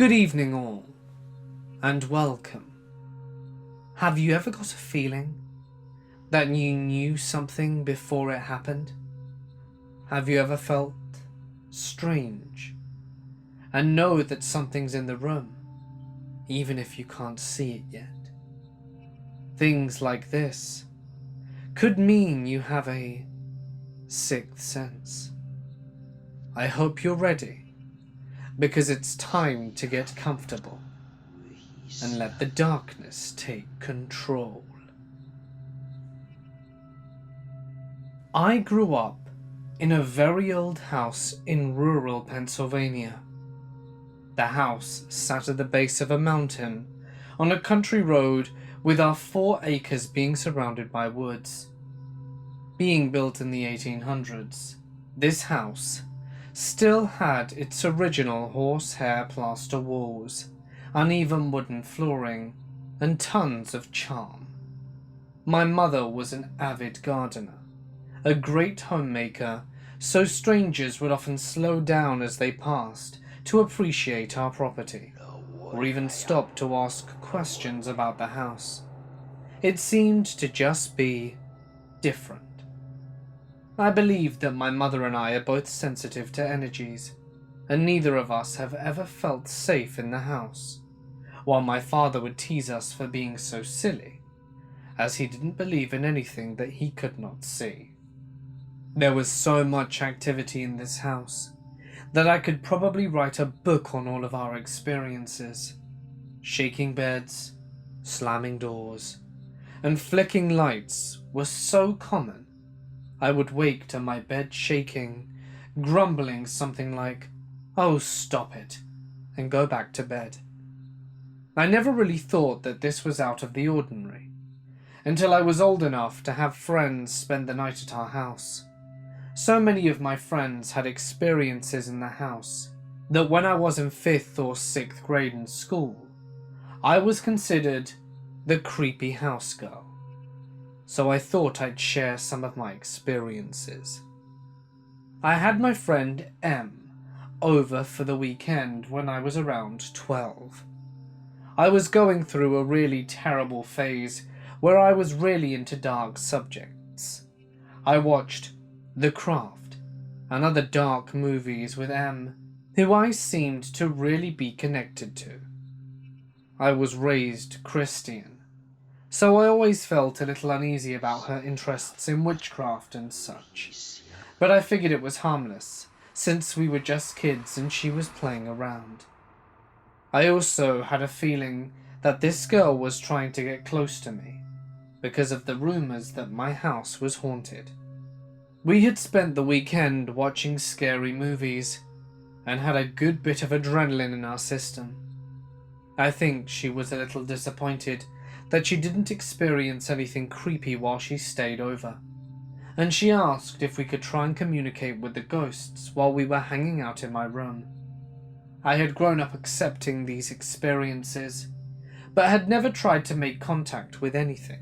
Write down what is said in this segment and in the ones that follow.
Good evening all, and welcome. Have you ever got a feeling that you knew something before it happened? Have you ever felt strange and know that something's in the room, even if you can't see it yet? Things like this could mean you have a sixth sense. I hope you're ready, because it's time to get comfortable and let the darkness take control. I grew up in a very old house in rural Pennsylvania. The house sat at the base of a mountain on a country road, with our 4 acres being surrounded by woods. Being built in the 1800s, this house still had its original horsehair plaster walls, uneven wooden flooring, and tons of charm. My mother was an avid gardener, a great homemaker, so strangers would often slow down as they passed to appreciate our property, or even stop to ask questions about the house. It seemed to just be different. I believe that my mother and I are both sensitive to energies, and neither of us have ever felt safe in the house, while my father would tease us for being so silly, as he didn't believe in anything that he could not see. There was so much activity in this house that I could probably write a book on all of our experiences. Shaking beds, slamming doors, and flicking lights were so common. I would wake to my bed shaking, grumbling something like, "Oh, stop it," and go back to bed. I never really thought that this was out of the ordinary, until I was old enough to have friends spend the night at our house. So many of my friends had experiences in the house that when I was in 5th or 6th grade in school, I was considered the creepy house girl. So I thought I'd share some of my experiences. I had my friend M over for the weekend when I was around 12. I was going through a really terrible phase where I was really into dark subjects. I watched The Craft and other dark movies with M, who I seemed to really be connected to. I was raised Christian, so I always felt a little uneasy about her interests in witchcraft and such, but I figured it was harmless, since we were just kids and she was playing around. I also had a feeling that this girl was trying to get close to me, because of the rumors that my house was haunted. We had spent the weekend watching scary movies, and had a good bit of adrenaline in our system. I think she was a little disappointed that she didn't experience anything creepy while she stayed over, and she asked if we could try and communicate with the ghosts while we were hanging out in my room. I had grown up accepting these experiences, but had never tried to make contact with anything.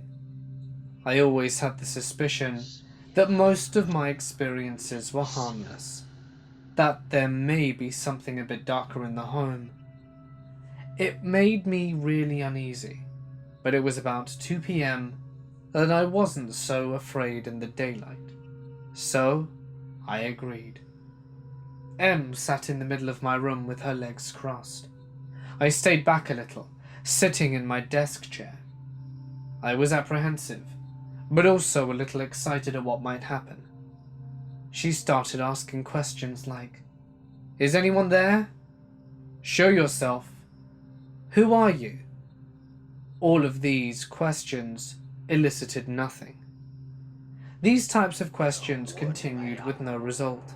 I always had the suspicion that most of my experiences were harmless, that there may be something a bit darker in the home. It made me really uneasy, but it was about 2 p.m. and I wasn't so afraid in the daylight, so I agreed. M sat in the middle of my room with her legs crossed. I stayed back a little, sitting in my desk chair. I was apprehensive, but also a little excited at what might happen. She started asking questions like, "Is anyone there? Show yourself. Who are you?" All of these questions elicited nothing. These types of questions continued with no result.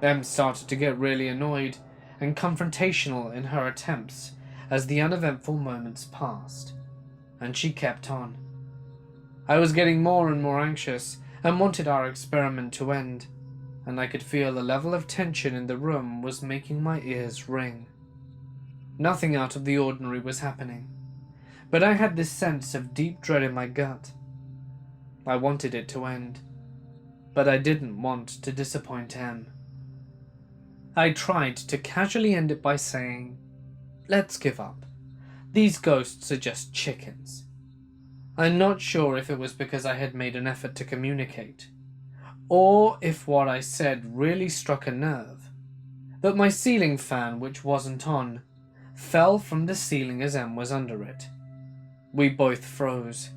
Em started to get really annoyed and confrontational in her attempts as the uneventful moments passed, and she kept on. I was getting more and more anxious and wanted our experiment to end, and I could feel the level of tension in the room was making my ears ring. Nothing out of the ordinary was happening, but I had this sense of deep dread in my gut. I wanted it to end, but I didn't want to disappoint Em. I tried to casually end it by saying, let's give up. These ghosts are just chickens. I'm not sure if it was because I had made an effort to communicate, or if what I said really struck a nerve, but my ceiling fan, which wasn't on, fell from the ceiling as Em was under it. We both froze.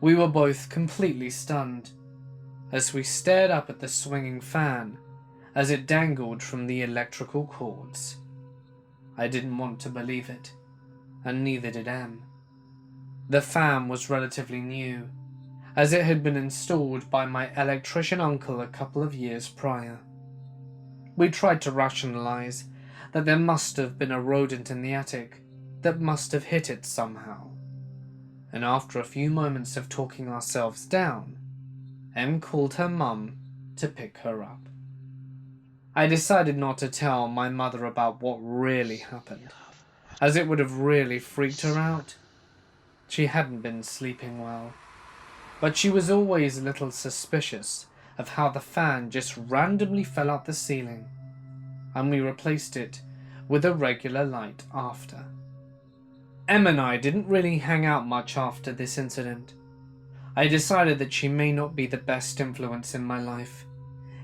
We were both completely stunned, as we stared up at the swinging fan as it dangled from the electrical cords. I didn't want to believe it, and neither did Em. The fan was relatively new, as it had been installed by my electrician uncle a couple of years prior. We tried to rationalize that there must have been a rodent in the attic that must have hit it somehow, and after a few moments of talking ourselves down, Em called her mum to pick her up. I decided not to tell my mother about what really happened, as it would have really freaked her out. She hadn't been sleeping well, but she was always a little suspicious of how the fan just randomly fell out the ceiling, and we replaced it with a regular light after. Em and I didn't really hang out much after this incident. I decided that she may not be the best influence in my life,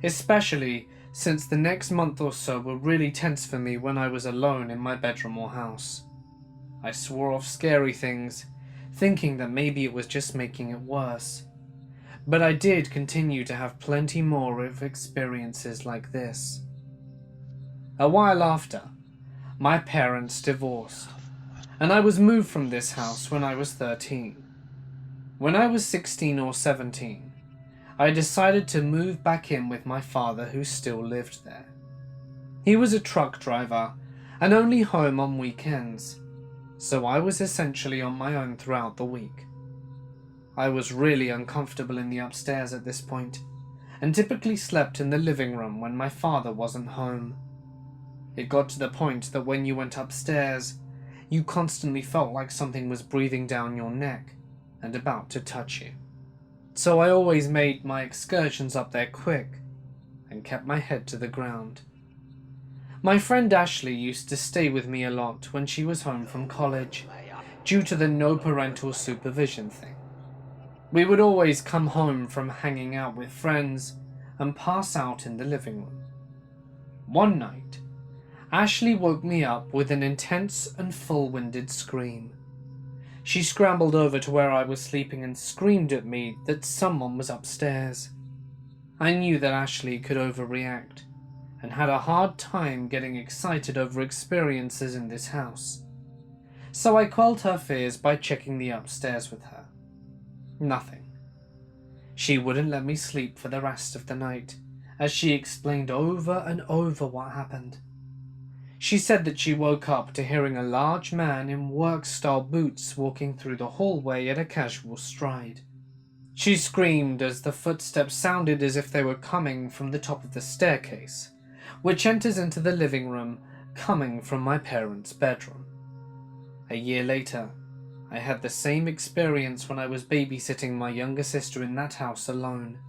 especially since the next month or so were really tense for me when I was alone in my bedroom or house. I swore off scary things, thinking that maybe it was just making it worse. But I did continue to have plenty more of experiences like this. A while after, my parents divorced, and I was moved from this house when I was 13. When I was 16 or 17, I decided to move back in with my father, who still lived there. He was a truck driver and only home on weekends, so I was essentially on my own throughout the week. I was really uncomfortable in the upstairs at this point, and typically slept in the living room when my father wasn't home. It got to the point that when you went upstairs, you constantly felt like something was breathing down your neck and about to touch you. So I always made my excursions up there quick and kept my head to the ground. My friend Ashley used to stay with me a lot when she was home from college, due to the no parental supervision thing. We would always come home from hanging out with friends and pass out in the living room. One night, Ashley woke me up with an intense and full-winded scream. She scrambled over to where I was sleeping and screamed at me that someone was upstairs. I knew that Ashley could overreact, and had a hard time getting excited over experiences in this house. So I quelled her fears by checking the upstairs with her. Nothing. She wouldn't let me sleep for the rest of the night, as she explained over and over what happened. She said that she woke up to hearing a large man in work-style boots walking through the hallway at a casual stride. She screamed as the footsteps sounded as if they were coming from the top of the staircase, which enters into the living room, coming from my parents' bedroom. A year later, I had the same experience when I was babysitting my younger sister in that house alone.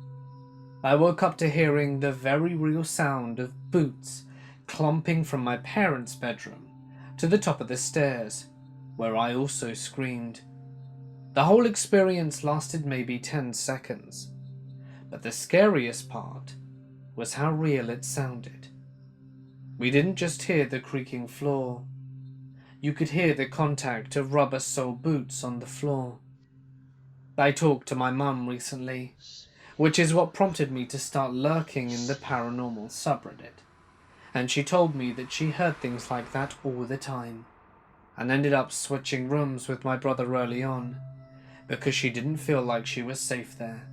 I woke up to hearing the very real sound of boots clumping from my parents' bedroom to the top of the stairs, where I also screamed. The whole experience lasted maybe 10 seconds, but the scariest part was how real it sounded. We didn't just hear the creaking floor. You could hear the contact of rubber-sole boots on the floor. I talked to my mum recently, which is what prompted me to start lurking in the paranormal subreddit, and she told me that she heard things like that all the time, and ended up switching rooms with my brother early on, because she didn't feel like she was safe there.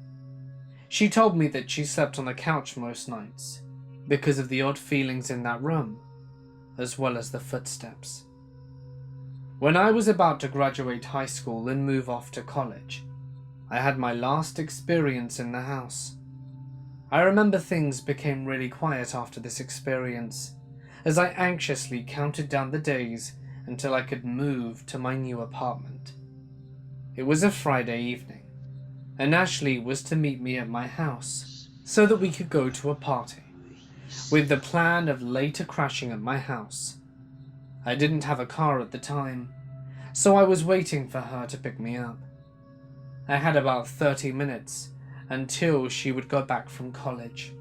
She told me that she slept on the couch most nights, because of the odd feelings in that room, as well as the footsteps. When I was about to graduate high school and move off to college, I had my last experience in the house. I remember things became really quiet after this experience, as I anxiously counted down the days until I could move to my new apartment. It was a Friday evening, and Ashley was to meet me at my house so that we could go to a party, with the plan of later crashing at my house. I didn't have a car at the time, so I was waiting for her to pick me up. I had about 30 minutes until she would go back from college,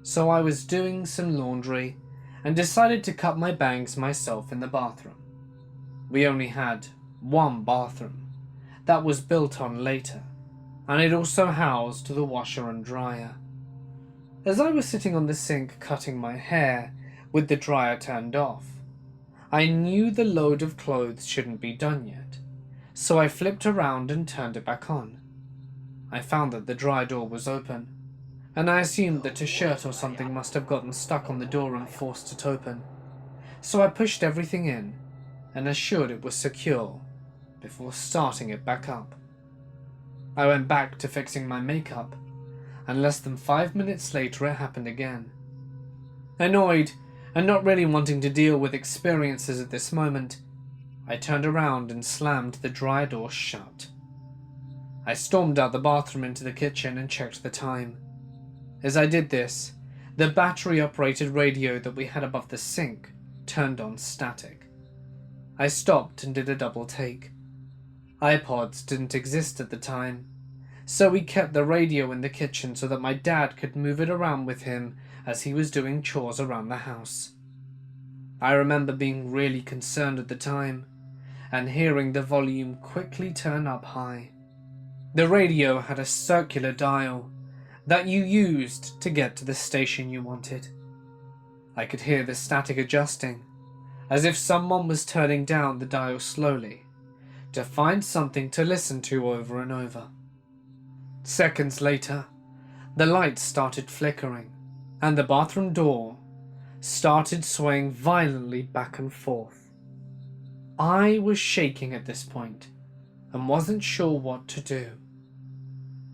so I was doing some laundry and decided to cut my bangs myself in the bathroom. We only had one bathroom that was built on later, and it also housed the washer and dryer. As I was sitting on the sink cutting my hair with the dryer turned off, I knew the load of clothes shouldn't be done yet, so I flipped around and turned it back on. I found that the dryer door was open, and I assumed that a shirt or something must have gotten stuck on the door and forced it open. So I pushed everything in and assured it was secure before starting it back up. I went back to fixing my makeup, and less than 5 minutes later it happened again. Annoyed and not really wanting to deal with experiences at this moment, I turned around and slammed the dryer door shut. I stormed out the bathroom into the kitchen and checked the time. As I did this, the battery-operated radio that we had above the sink turned on static. I stopped and did a double take. iPods didn't exist at the time, so we kept the radio in the kitchen so that my dad could move it around with him as he was doing chores around the house. I remember being really concerned at the time and hearing the volume quickly turn up high. The radio had a circular dial that you used to get to the station you wanted. I could hear the static adjusting, as if someone was turning down the dial slowly to find something to listen to over and over. Seconds later, the lights started flickering, and the bathroom door started swaying violently back and forth. I was shaking at this point and wasn't sure what to do.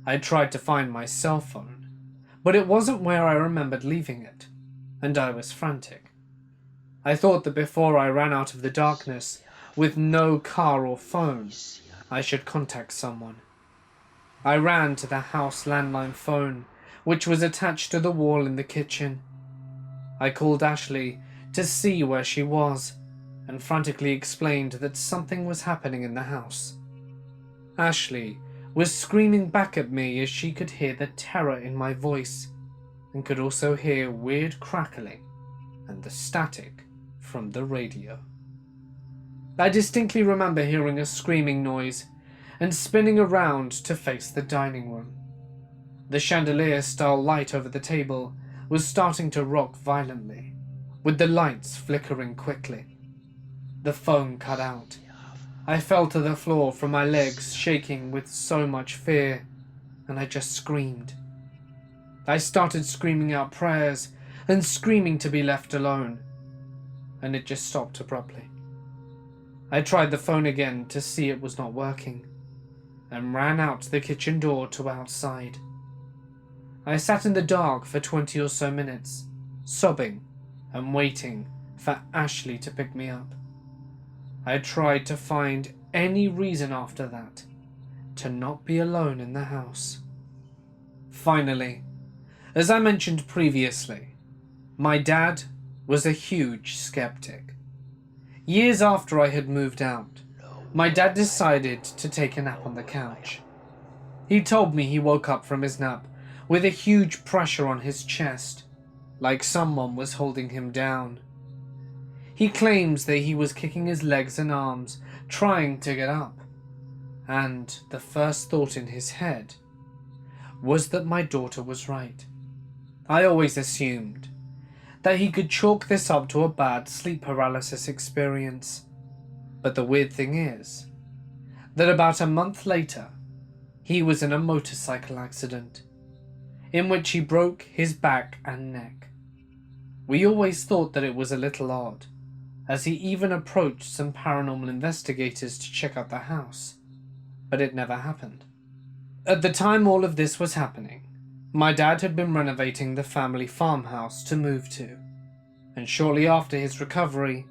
I tried to find my cell phone, but it wasn't where I remembered leaving it, and I was frantic. I thought that before I ran out of the darkness with no car or phone, I should contact someone. I ran to the house landline phone, which was attached to the wall in the kitchen. I called Ashley to see where she was and frantically explained that something was happening in the house. Ashley was screaming back at me as she could hear the terror in my voice and could also hear weird crackling and the static from the radio. I distinctly remember hearing a screaming noise and spinning around to face the dining room. The chandelier-style light over the table was starting to rock violently, with the lights flickering quickly. The phone cut out. I fell to the floor from my legs shaking with so much fear, and I just screamed. I started screaming out prayers and screaming to be left alone, and it just stopped abruptly. I tried the phone again to see it was not working, and ran out the kitchen door to outside. I sat in the dark for 20 or so minutes, sobbing and waiting for Ashley to pick me up. I tried to find any reason after that to not be alone in the house. Finally, as I mentioned previously, my dad was a huge skeptic. Years after I had moved out, my dad decided to take a nap on the couch. He told me he woke up from his nap with a huge pressure on his chest, like someone was holding him down. He claims that he was kicking his legs and arms, trying to get up, and the first thought in his head was that my daughter was right. I always assumed that he could chalk this up to a bad sleep paralysis experience, but the weird thing is that about a month later, he was in a motorcycle accident in which he broke his back and neck. We always thought that it was a little odd, as he even approached some paranormal investigators to check out the house, but it never happened. At the time all of this was happening, my dad had been renovating the family farmhouse to move to, and shortly after his recovery,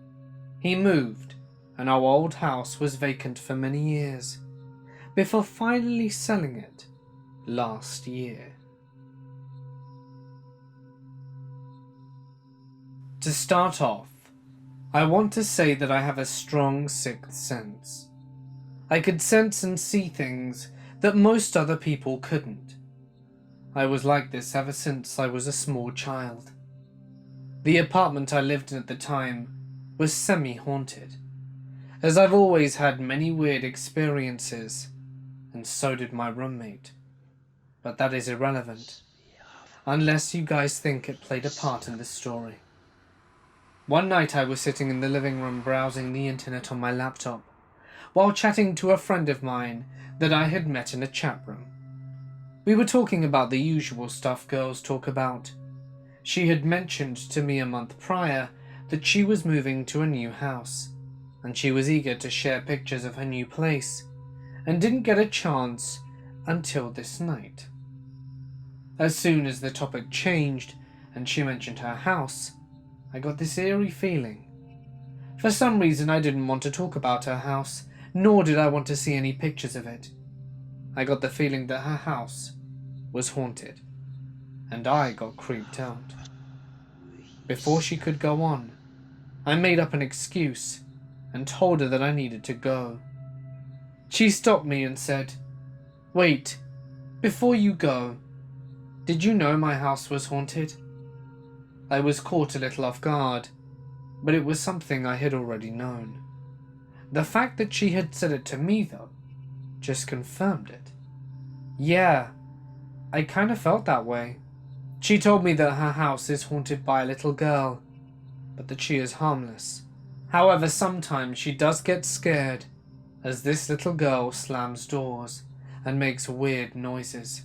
he moved, and our old house was vacant for many years, before finally selling it last year. To start off, I want to say that I have a strong sixth sense. I could sense and see things that most other people couldn't. I was like this ever since I was a small child. The apartment I lived in at the time was semi-haunted, as I've always had many weird experiences, and so did my roommate. But that is irrelevant, unless you guys think it played a part in this story. One night I was sitting in the living room browsing the internet on my laptop, while chatting to a friend of mine that I had met in a chat room. We were talking about the usual stuff girls talk about. She had mentioned to me a month prior that she was moving to a new house, and she was eager to share pictures of her new place, and didn't get a chance until this night. As soon as the topic changed and she mentioned her house, I got this eerie feeling. For some reason I didn't want to talk about her house, nor did I want to see any pictures of it. I got the feeling that her house was haunted, and I got creeped out. Before she could go on, I made up an excuse and told her that I needed to go. She stopped me and said, "Wait, before you go, did you know my house was haunted?" I was caught a little off guard, but it was something I had already known. The fact that she had said it to me, though, just confirmed it. Yeah, I kind of felt that way. She told me that her house is haunted by a little girl, but that she is harmless. However, sometimes she does get scared, as this little girl slams doors and makes weird noises.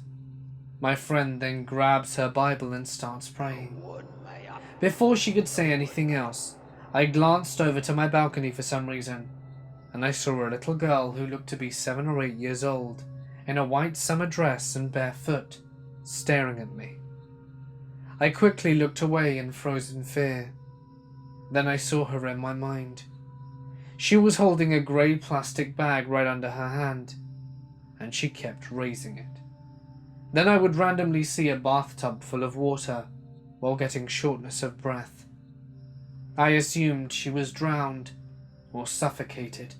My friend then grabs her Bible and starts praying. Before she could say anything else, I glanced over to my balcony for some reason, and I saw a little girl who looked to be 7 or 8 years old, in a white summer dress and barefoot, staring at me. I quickly looked away in frozen fear. Then I saw her in my mind. She was holding a grey plastic bag right under her hand, and she kept raising it. Then I would randomly see a bathtub full of water while getting shortness of breath. I assumed she was drowned or suffocated,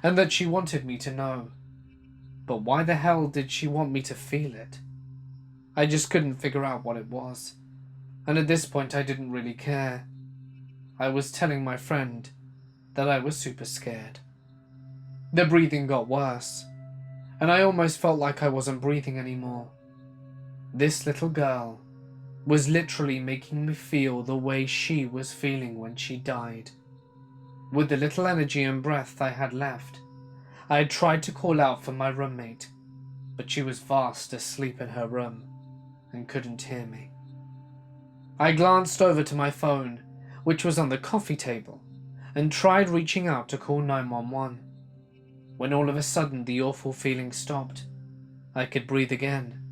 and that she wanted me to know. But why the hell did she want me to feel it? I just couldn't figure out what it was, and at this point I didn't really care. I was telling my friend that I was super scared. The breathing got worse, and I almost felt like I wasn't breathing anymore. This little girl was literally making me feel the way she was feeling when she died. With the little energy and breath I had left, I had tried to call out for my roommate, but she was fast asleep in her room and couldn't hear me. I glanced over to my phone, which was on the coffee table, and tried reaching out to call 911. When all of a sudden the awful feeling stopped, I could breathe again,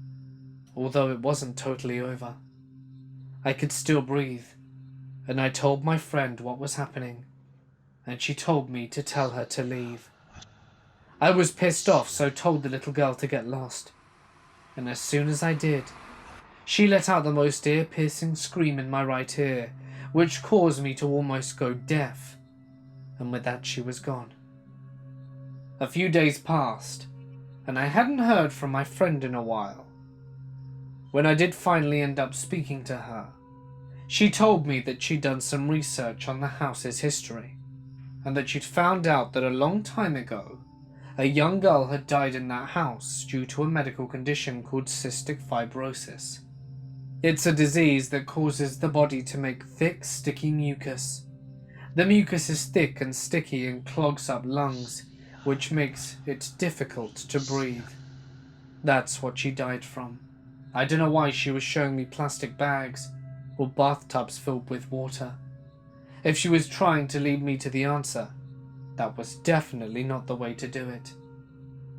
although it wasn't totally over. I could still breathe, and I told my friend what was happening, and she told me to tell her to leave. I was pissed off, so told the little girl to get lost, and as soon as I did, she let out the most ear-piercing scream in my right ear, which caused me to almost go deaf, and with that she was gone. A few days passed, and I hadn't heard from my friend in a while. When I did finally end up speaking to her, she told me that she'd done some research on the house's history, and that she'd found out that a long time ago, a young girl had died in that house due to a medical condition called cystic fibrosis. It's a disease that causes the body to make thick, sticky mucus. The mucus is thick and sticky and clogs up lungs, which makes it difficult to breathe. That's what she died from. I don't know why she was showing me plastic bags or bathtubs filled with water. If she was trying to lead me to the answer, that was definitely not the way to do it.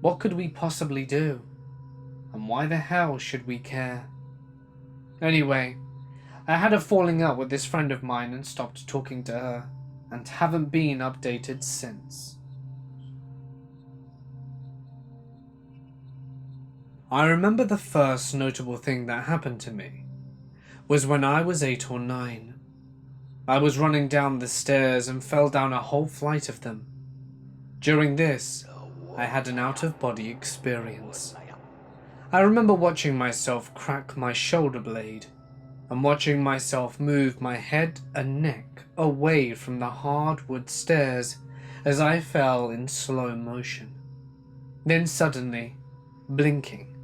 What could we possibly do? And why the hell should we care? Anyway, I had a falling out with this friend of mine and stopped talking to her, and haven't been updated since. I remember the first notable thing that happened to me was when I was 8 or 9. I was running down the stairs and fell down a whole flight of them. During this, I had an out-of-body experience. I remember watching myself crack my shoulder blade and watching myself move my head and neck away from the hardwood stairs as I fell in slow motion. Then suddenly, blinking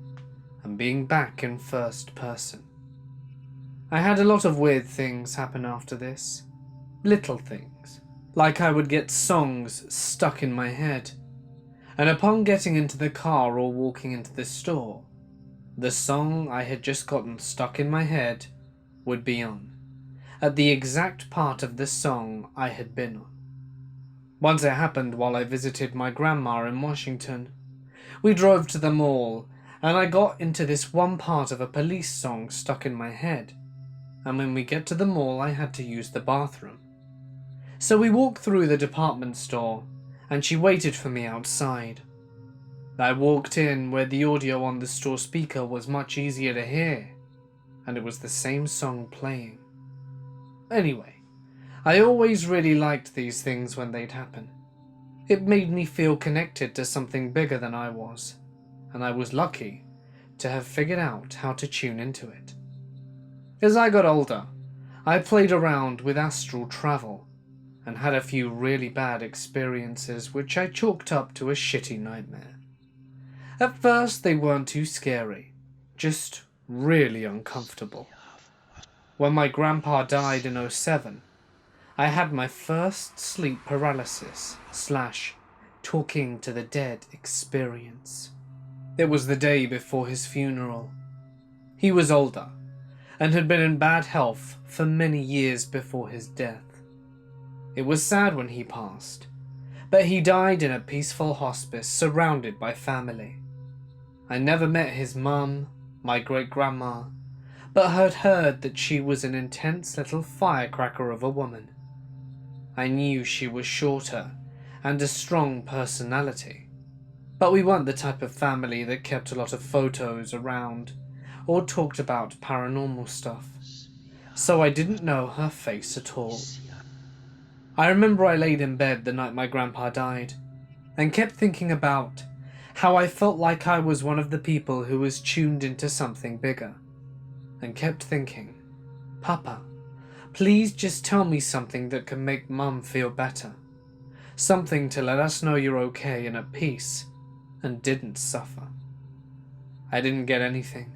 and being back in first person. I had a lot of weird things happen after this. Little things, like I would get songs stuck in my head, and upon getting into the car or walking into the store, the song I had just gotten stuck in my head would be on, at the exact part of the song I had been on. Once it happened while I visited my grandma in Washington. We drove to the mall, and I got into this one part of a police song stuck in my head, and when we get to the mall I had to use the bathroom. So we walked through the department store, and she waited for me outside. I walked in where the audio on the store speaker was much easier to hear, and it was the same song playing. Anyway, I always really liked these things when they'd happen. It made me feel connected to something bigger than I was, and I was lucky to have figured out how to tune into it. As I got older, I played around with astral travel and had a few really bad experiences which I chalked up to a shitty nightmare. At first they weren't too scary, just really uncomfortable. When my grandpa died in '07, I had my first sleep paralysis / talking to the dead experience. It was the day before his funeral. He was older and had been in bad health for many years before his death. It was sad when he passed, but he died in a peaceful hospice surrounded by family. I never met his mum, my great-grandma, but had heard that she was an intense little firecracker of a woman. I knew she was shorter and a strong personality, but we weren't the type of family that kept a lot of photos around or talked about paranormal stuff, so I didn't know her face at all. I remember I laid in bed the night my grandpa died and kept thinking about how I felt like I was one of the people who was tuned into something bigger, and kept thinking, Papa, please just tell me something that can make Mum feel better. Something to let us know you're okay and at peace, and didn't suffer. I didn't get anything.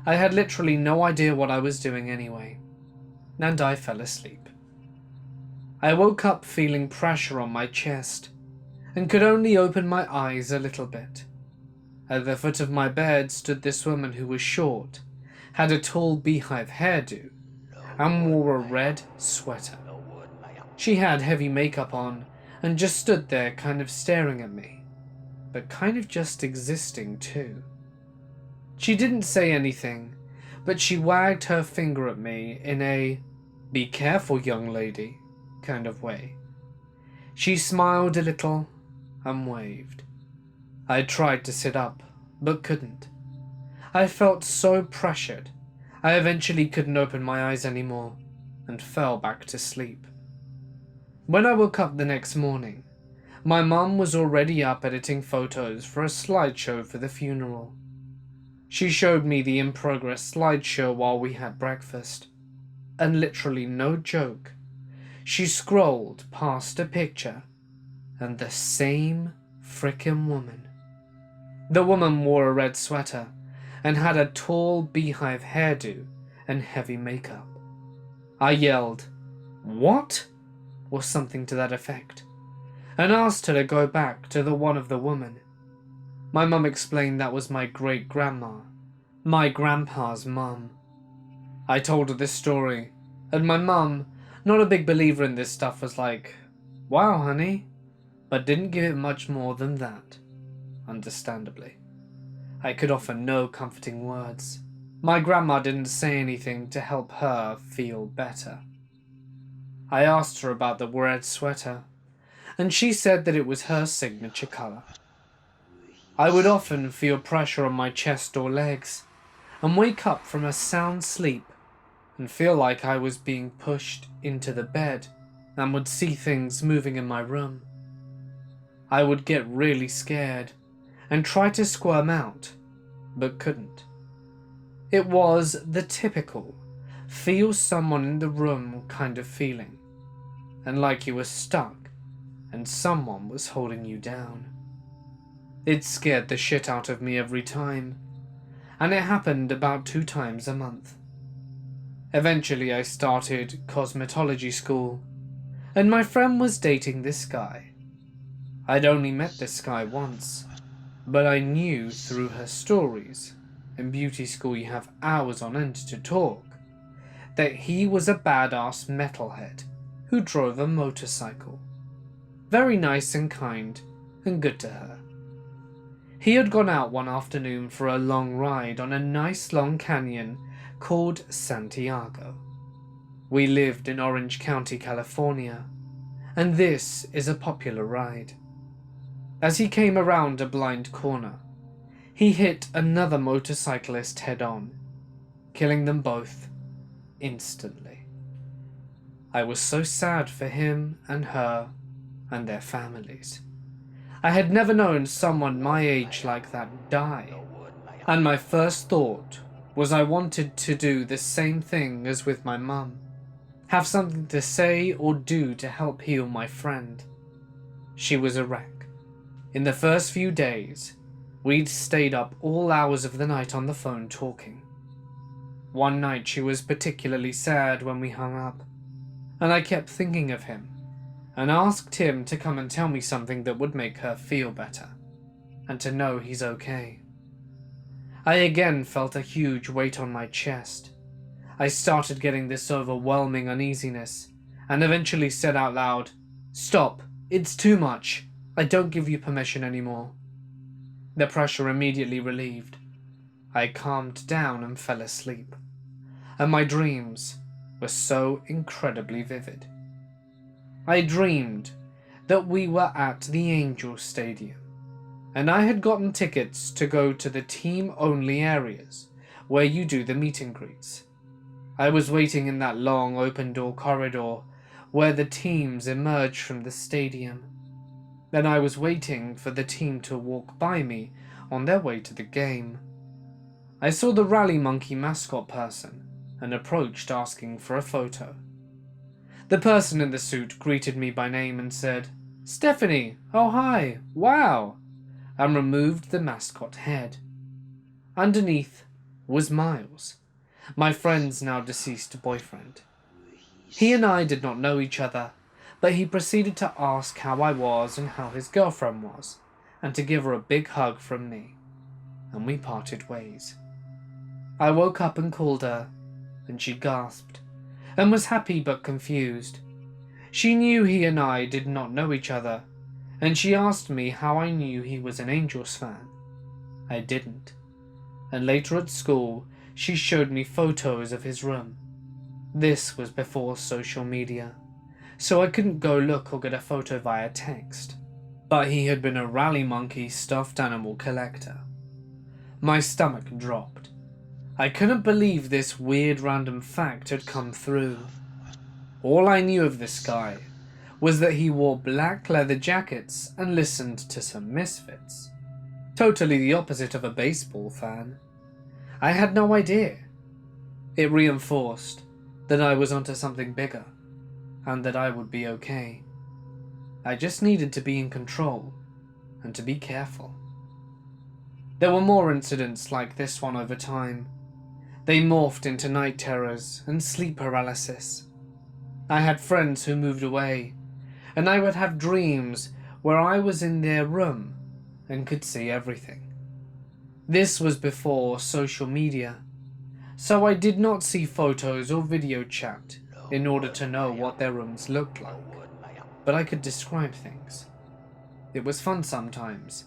I had literally no idea what I was doing anyway, and I fell asleep. I woke up feeling pressure on my chest, and could only open my eyes a little bit. At the foot of my bed stood this woman who was short, had a tall beehive hairdo, and wore a red sweater. She had heavy makeup on, and just stood there kind of staring at me, but kind of just existing too. She didn't say anything, but she wagged her finger at me in a "be careful, young lady" kind of way. She smiled a little and waved. I tried to sit up, but couldn't. I felt so pressured, I eventually couldn't open my eyes anymore, and fell back to sleep. When I woke up the next morning, my mum was already up editing photos for a slideshow for the funeral. She showed me the in-progress slideshow while we had breakfast, and literally no joke, she scrolled past a picture, and the same frickin' woman. The woman wore a red sweater, and had a tall beehive hairdo and heavy makeup. I yelled, "What?" or something to that effect, and asked her to go back to the one of the woman. My mum explained that was my great-grandma, my grandpa's mum. I told her this story, and my mum, not a big believer in this stuff, was like, "Wow, honey," but didn't give it much more than that, understandably. I could offer no comforting words. My grandma didn't say anything to help her feel better. I asked her about the red sweater, and she said that it was her signature color. I would often feel pressure on my chest or legs, and wake up from a sound sleep and feel like I was being pushed into the bed and would see things moving in my room. I would get really scared and try to squirm out, but couldn't. It was the typical feel someone in the room kind of feeling, and like you were stuck and someone was holding you down. It scared the shit out of me every time, and it happened about 2 times a month. Eventually I started cosmetology school, and my friend was dating this guy. I'd only met this guy once, but I knew through her stories, in beauty school you have hours on end to talk, that he was a badass metalhead who drove a motorcycle. Very nice and kind and good to her. He had gone out one afternoon for a long ride on a nice long canyon called Santiago. We lived in Orange County, California, and this is a popular ride. As he came around a blind corner, he hit another motorcyclist head-on, killing them both instantly. I was so sad for him and her and their families. I had never known someone my age like that die, and my first thought was I wanted to do the same thing as with my mum, have something to say or do to help heal my friend. She was a wreck. In the first few days, we'd stayed up all hours of the night on the phone talking. One night she was particularly sad when we hung up, and I kept thinking of him and asked him to come and tell me something that would make her feel better, and to know he's okay. I again felt a huge weight on my chest. I started getting this overwhelming uneasiness, and eventually said out loud, "Stop, it's too much. I don't give you permission anymore." The pressure immediately relieved. I calmed down and fell asleep, and my dreams were so incredibly vivid. I dreamed that we were at the Angel Stadium, and I had gotten tickets to go to the team-only areas where you do the meet and greets. I was waiting in that long open-door corridor where the teams emerge from the stadium. Then I was waiting for the team to walk by me on their way to the game. I saw the Rally Monkey mascot person and approached asking for a photo. The person in the suit greeted me by name and said, "Stephanie, oh hi, wow," and removed the mascot head. Underneath was Miles, my friend's now deceased boyfriend. He and I did not know each other, but he proceeded to ask how I was and how his girlfriend was, and to give her a big hug from me, and we parted ways. I woke up and called her, and she gasped, and was happy but confused. She knew he and I did not know each other, and she asked me how I knew he was an Angels fan. I didn't, and later at school she showed me photos of his room. This was before social media, so I couldn't go look or get a photo via text, but he had been a Rally Monkey stuffed animal collector. My stomach dropped. I couldn't believe this weird random fact had come through. All I knew of this guy was that he wore black leather jackets and listened to some Misfits. Totally the opposite of a baseball fan. I had no idea. It reinforced that I was onto something bigger, and that I would be okay. I just needed to be in control, and to be careful. There were more incidents like this one over time. They morphed into night terrors and sleep paralysis. I had friends who moved away, and I would have dreams where I was in their room and could see everything. This was before social media, so I did not see photos or video chat in order to know what their rooms looked like, but I could describe things. It was fun sometimes,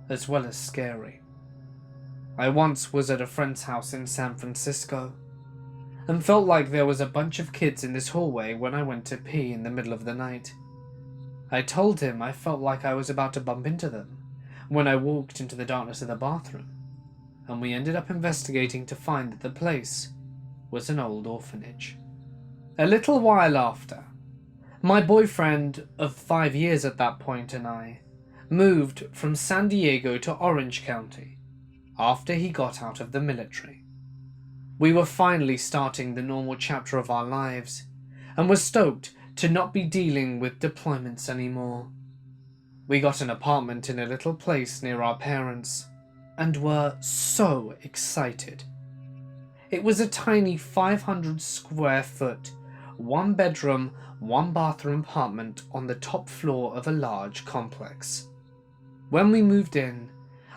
as well as scary. I once was at a friend's house in San Francisco, and felt like there was a bunch of kids in this hallway when I went to pee in the middle of the night. I told him I felt like I was about to bump into them when I walked into the darkness of the bathroom, and we ended up investigating to find that the place was an old orphanage. A little while after, my boyfriend of 5 years at that point and I moved from San Diego to Orange County after he got out of the military. We were finally starting the normal chapter of our lives and were stoked to not be dealing with deployments anymore. We got an apartment in a little place near our parents and were so excited. It was a tiny 500 square foot, 1-bedroom, 1-bathroom apartment on the top floor of a large complex. When we moved in,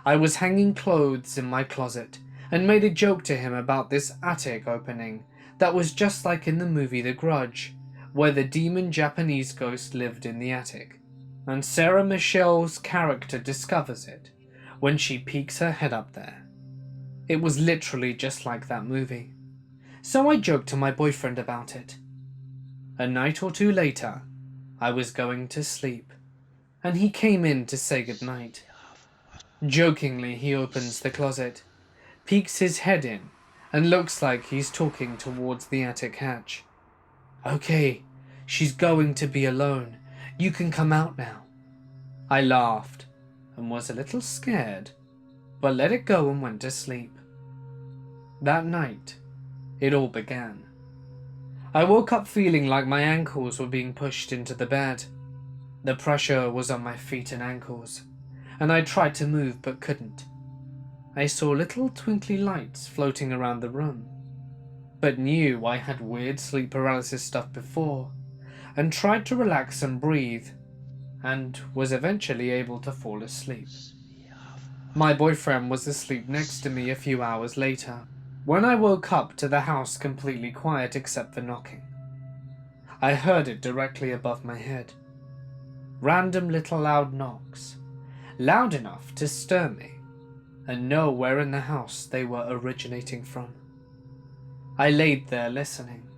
I was hanging clothes in my closet and made a joke to him about this attic opening that was just like in the movie The Grudge, where the demon Japanese ghost lived in the attic, and Sarah Michelle's character discovers it when she peeks her head up there. It was literally just like that movie, so I joked to my boyfriend about it. A night or two later, I was going to sleep, and he came in to say goodnight. Jokingly, he opens the closet, peeks his head in, and looks like he's talking towards the attic hatch. "Okay, she's going to be alone. You can come out now." I laughed and was a little scared, but let it go and went to sleep. That night, it all began. I woke up feeling like my ankles were being pushed into the bed. The pressure was on my feet and ankles, and I tried to move but couldn't. I saw little twinkly lights floating around the room, but knew I had weird sleep paralysis stuff before, and tried to relax and breathe, and was eventually able to fall asleep. My boyfriend was asleep next to me a few hours later, when I woke up to the house completely quiet except for knocking. I heard it directly above my head. Random little loud knocks, loud enough to stir me, and know where in the house they were originating from. I laid there listening.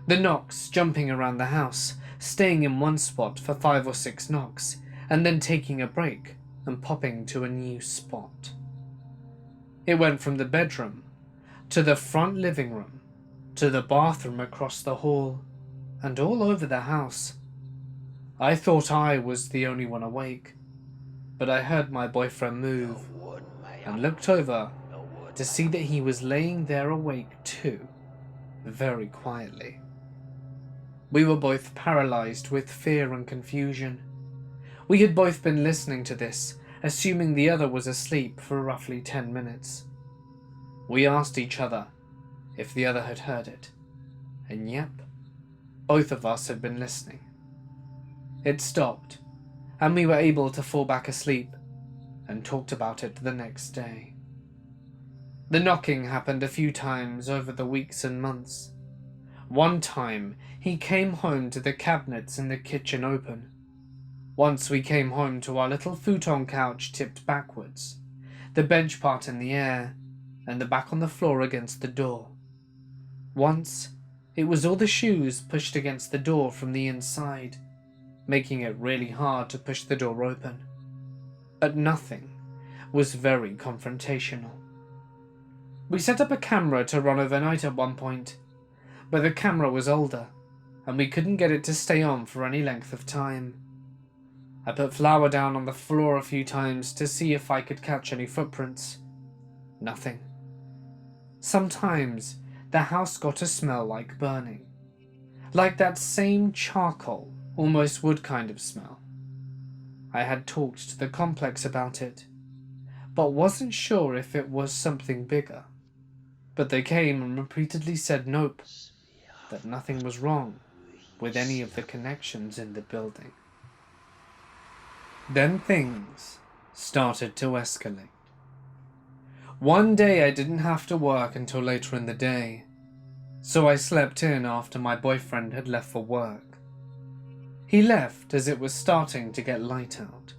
The knocks jumping around the house, staying in one spot for 5 or 6 knocks, and then taking a break and popping to a new spot. It went from the bedroom, to the front living room, to the bathroom across the hall, and all over the house. I thought I was the only one awake, but I heard my boyfriend move, and looked over to see that he was laying there awake too, very quietly. We were both paralyzed with fear and confusion. We had both been listening to this, assuming the other was asleep, for roughly 10 minutes. We asked each other if the other had heard it, and yep, both of us had been listening. It stopped, and we were able to fall back asleep, and talked about it the next day. The knocking happened a few times over the weeks and months. One time, he came home to the cabinets in the kitchen open. Once we came home to our little futon couch tipped backwards, the bench part in the air, and the back on the floor against the door. Once, it was all the shoes pushed against the door from the inside, making it really hard to push the door open. But nothing was very confrontational. We set up a camera to run overnight at one point, but the camera was older, and we couldn't get it to stay on for any length of time. I put flour down on the floor a few times to see if I could catch any footprints. Nothing. Sometimes the house got a smell like burning, like that same charcoal, almost wood kind of smell. I had talked to the complex about it, but wasn't sure if it was something bigger. But they came and repeatedly said nope, that nothing was wrong with any of the connections in the building. Then things started to escalate. One day I didn't have to work until later in the day, so I slept in after my boyfriend had left for work. He left as it was starting to get light out.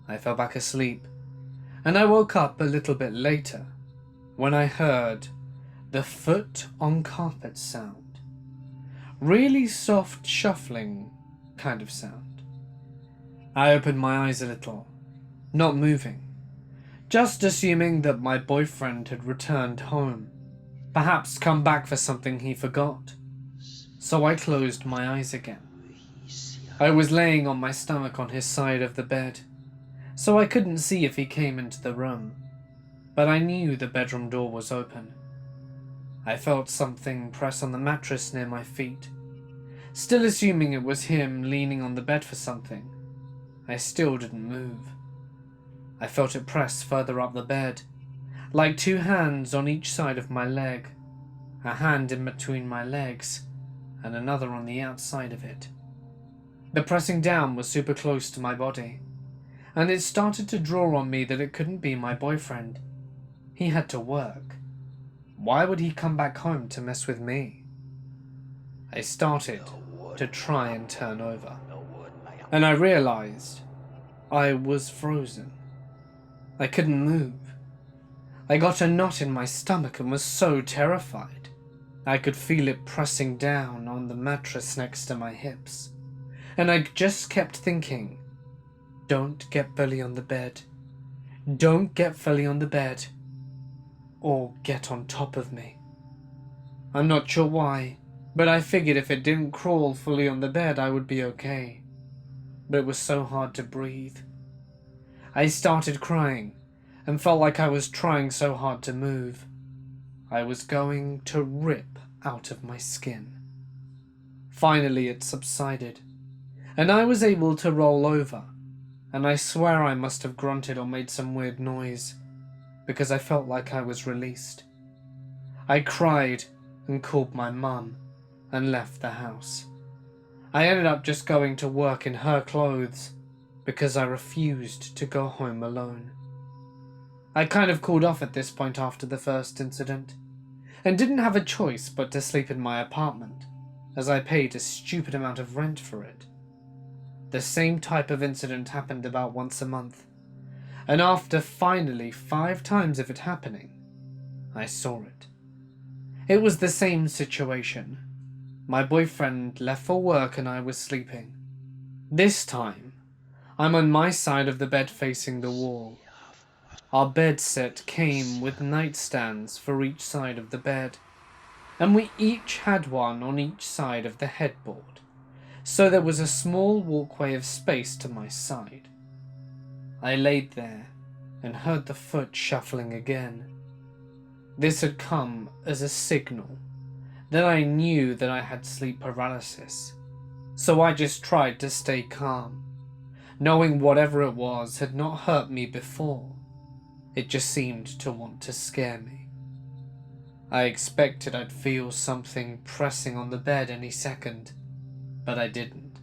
I fell back asleep, and I woke up a little bit later when I heard the foot on carpet sound. Really soft shuffling kind of sound. I opened my eyes a little, not moving, just assuming that my boyfriend had returned home. Perhaps come back for something he forgot. So I closed my eyes again. I was laying on my stomach on his side of the bed, so I couldn't see if he came into the room, but I knew the bedroom door was open. I felt something press on the mattress near my feet. Still assuming it was him leaning on the bed for something, I still didn't move. I felt it press further up the bed, like two hands on each side of my leg, a hand in between my legs, and another on the outside of it. The pressing down was super close to my body, and it started to draw on me that it couldn't be my boyfriend. He had to work. Why would he come back home to mess with me? I started to try and turn over, and I realized I was frozen. I couldn't move. I got a knot in my stomach and was so terrified. I could feel it pressing down on the mattress next to my hips, and I just kept thinking, don't get fully on the bed. Don't get fully on the bed, or get on top of me. I'm not sure why, but I figured if it didn't crawl fully on the bed, I would be okay. But it was so hard to breathe. I started crying and felt like I was trying so hard to move. I was going to rip out of my skin. Finally it subsided, and I was able to roll over, and I swear I must have grunted or made some weird noise, because I felt like I was released. I cried and called my mum and left the house. I ended up just going to work in her clothes because I refused to go home alone. I kind of cooled off at this point after the first incident, and didn't have a choice but to sleep in my apartment, as I paid a stupid amount of rent for it. The same type of incident happened about once a month, and after finally 5 times of it happening, I saw it. It was the same situation. My boyfriend left for work and I was sleeping. This time, I'm on my side of the bed facing the wall. Our bed set came with nightstands for each side of the bed, and we each had one on each side of the headboard, so there was a small walkway of space to my side. I laid there and heard the foot shuffling again. This had come as a signal that I knew that I had sleep paralysis, so I just tried to stay calm, knowing whatever it was had not hurt me before. It just seemed to want to scare me. I expected I'd feel something pressing on the bed any second, but I didn't.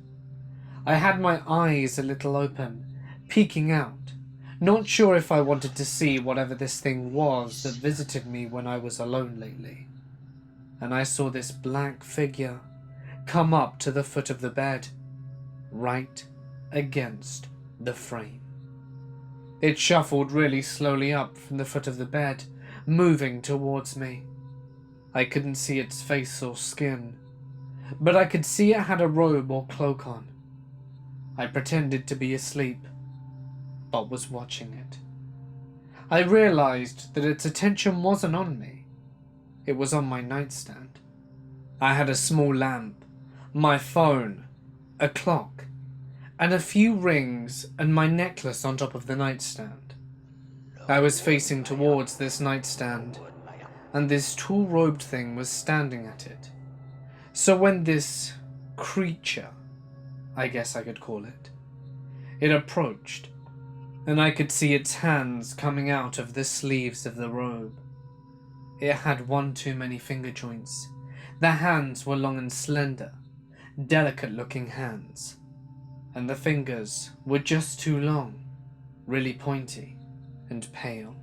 I had my eyes a little open, peeking out, not sure if I wanted to see whatever this thing was that visited me when I was alone lately. And I saw this black figure come up to the foot of the bed, right against the frame. It shuffled really slowly up from the foot of the bed, moving towards me. I couldn't see its face or skin, but I could see it had a robe or cloak on. I pretended to be asleep, but was watching it. I realized that its attention wasn't on me. It was on my nightstand. I had a small lamp, my phone, a clock, and a few rings and my necklace on top of the nightstand. I was facing towards this nightstand, and this tall-robed thing was standing at it. So when this creature, I guess I could call it, it approached, and I could see its hands coming out of the sleeves of the robe. It had one too many finger joints. The hands were long and slender, delicate-looking hands, and the fingers were just too long, really pointy and pale.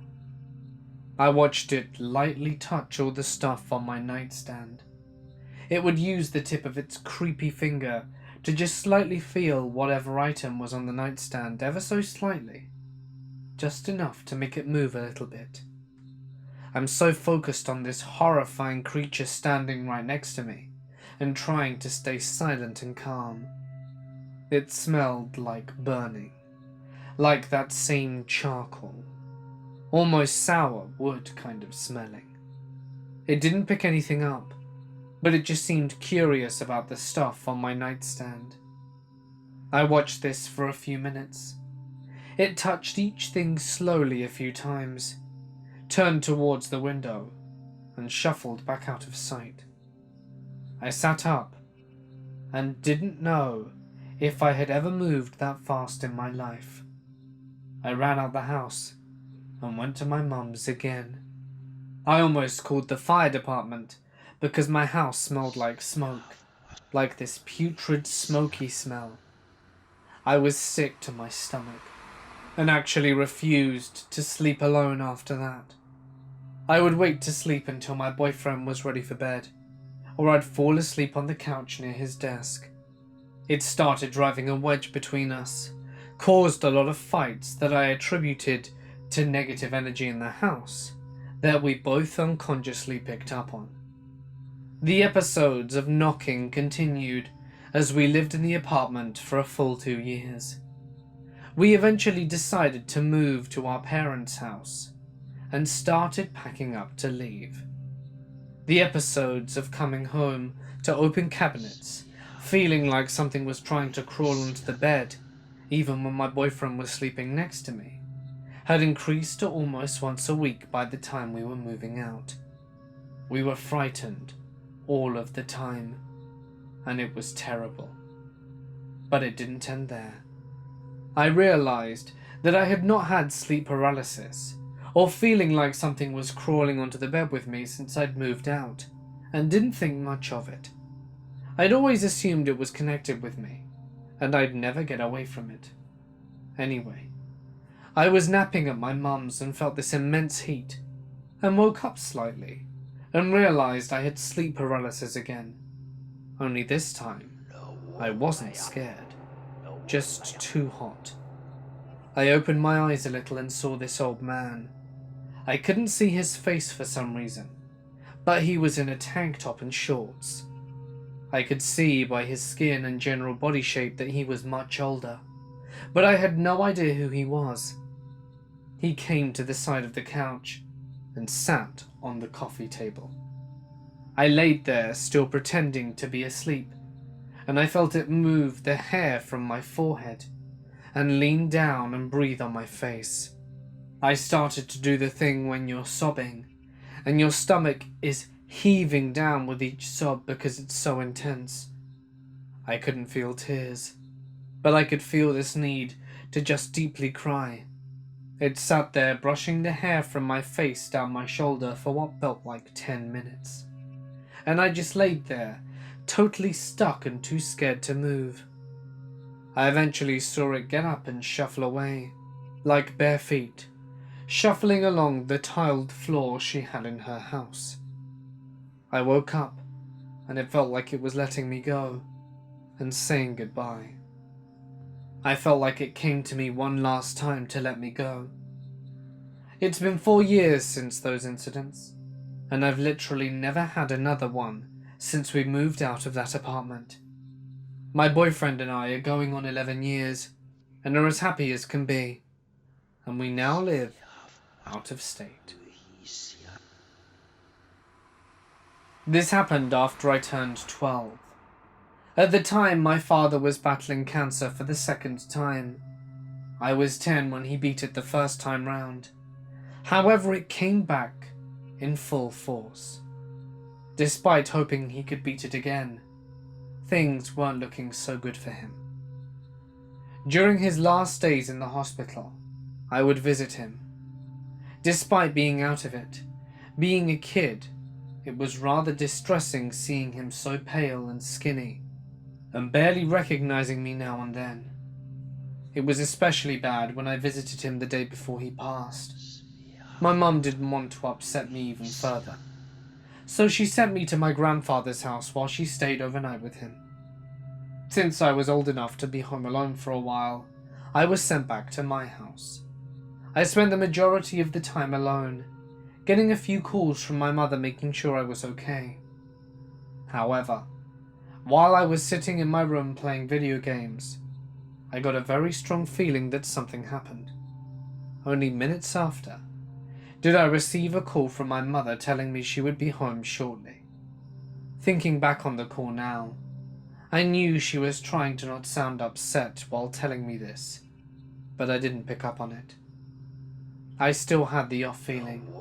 I watched it lightly touch all the stuff on my nightstand. It would use the tip of its creepy finger to just slightly feel whatever item was on the nightstand ever so slightly, just enough to make it move a little bit. I'm so focused on this horrifying creature standing right next to me and trying to stay silent and calm. It smelled like burning, like that same charcoal, almost sour wood kind of smelling. It didn't pick anything up, but it just seemed curious about the stuff on my nightstand. I watched this for a few minutes. It touched each thing slowly a few times, turned towards the window, and shuffled back out of sight. I sat up and didn't know if I had ever moved that fast in my life. I ran out the house and went to my mum's again. I almost called the fire department because my house smelled like smoke, like this putrid, smoky smell. I was sick to my stomach and actually refused to sleep alone after that. I would wait to sleep until my boyfriend was ready for bed, or I'd fall asleep on the couch near his desk. It started driving a wedge between us, caused a lot of fights that I attributed to negative energy in the house that we both unconsciously picked up on. The episodes of knocking continued as we lived in the apartment for a full 2 years. We eventually decided to move to our parents' house and started packing up to leave. The episodes of coming home to open cabinets, feeling like something was trying to crawl onto the bed, even when my boyfriend was sleeping next to me, had increased to almost once a week by the time we were moving out. We were frightened all of the time, and it was terrible. But it didn't end there. I realized that I had not had sleep paralysis or feeling like something was crawling onto the bed with me since I'd moved out, and didn't think much of it. I'd always assumed it was connected with me, and I'd never get away from it. Anyway, I was napping at my mum's and felt this immense heat, and woke up slightly, and realized I had sleep paralysis again. Only this time, I wasn't scared, just too hot. I opened my eyes a little and saw this old man. I couldn't see his face for some reason, but he was in a tank top and shorts. I could see by his skin and general body shape that he was much older, but I had no idea who he was. He came to the side of the couch and sat on the coffee table. I laid there, still pretending to be asleep, and I felt it move the hair from my forehead and lean down and breathe on my face. I started to do the thing when you're sobbing, and your stomach is heaving down with each sob because it's so intense. I couldn't feel tears, but I could feel this need to just deeply cry. It sat there brushing the hair from my face down my shoulder for what felt like 10 minutes. And I just laid there, totally stuck and too scared to move. I eventually saw it get up and shuffle away, like bare feet, shuffling along the tiled floor she had in her house. I woke up, and it felt like it was letting me go and saying goodbye. I felt like it came to me one last time to let me go. It's been 4 years since those incidents, and I've literally never had another one since we moved out of that apartment. My boyfriend and I are going on 11 years, and are as happy as can be, and we now live out of state. This happened after I turned 12. At the time, my father was battling cancer for the second time. I was 10 when he beat it the first time round. However, it came back in full force. Despite hoping he could beat it again, things weren't looking so good for him. During his last days in the hospital, I would visit him. Despite being out of it, being a kid, it was rather distressing seeing him so pale and skinny, and barely recognizing me now and then. It was especially bad when I visited him the day before he passed. My mum didn't want to upset me even further, so she sent me to my grandfather's house while she stayed overnight with him. Since I was old enough to be home alone for a while, I was sent back to my house. I spent the majority of the time alone, getting a few calls from my mother making sure I was okay. However, while I was sitting in my room playing video games, I got a very strong feeling that something happened. Only minutes after, did I receive a call from my mother telling me she would be home shortly. Thinking back on the call now, I knew she was trying to not sound upset while telling me this, but I didn't pick up on it. I still had the off feeling.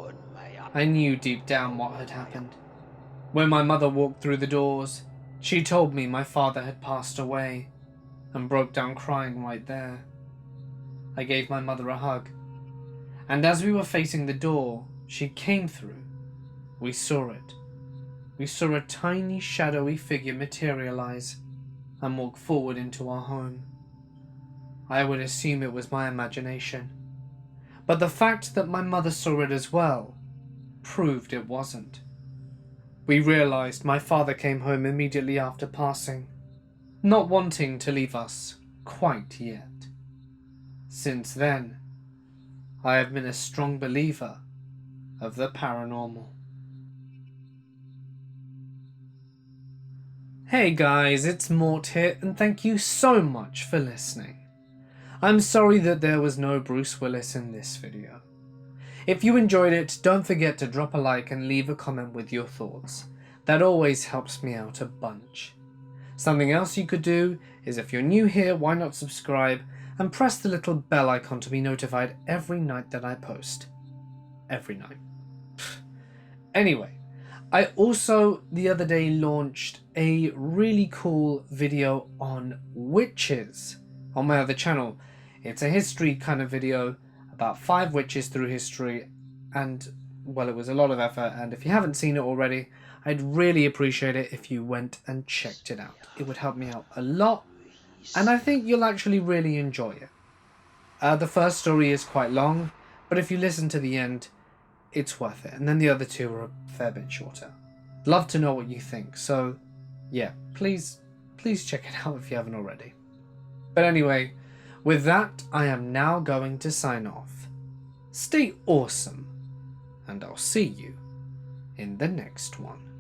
I knew deep down what had happened. When my mother walked through the doors, she told me my father had passed away and broke down crying right there. I gave my mother a hug, and as we were facing the door she came through, we saw it. We saw a tiny shadowy figure materialize and walk forward into our home. I would assume it was my imagination, but the fact that my mother saw it as well proved it wasn't. We realized my father came home immediately after passing, not wanting to leave us quite yet. Since then, I have been a strong believer of the paranormal. Hey guys, it's Mort here, and thank you so much for listening. I'm sorry that there was no Bruce Willis in this video. If you enjoyed it, don't forget to drop a like and leave a comment with your thoughts. That always helps me out a bunch. Something else you could do is, if you're new here, why not subscribe and press the little bell icon to be notified every night that I post. Every night. Anyway, I also the other day launched a really cool video on witches on my other channel. It's a history kind of video about 5 witches through history, and well, it was a lot of effort, and if you haven't seen it already, I'd really appreciate it if you went and checked it out. It would help me out a lot, and I think you'll actually really enjoy it. The first story is quite long, but if you listen to the end, it's worth it, and then the other 2 are a fair bit shorter. Love to know what you think, so yeah, please check it out if you haven't already. But anyway, with that, I am now going to sign off. Stay awesome, and I'll see you in the next one.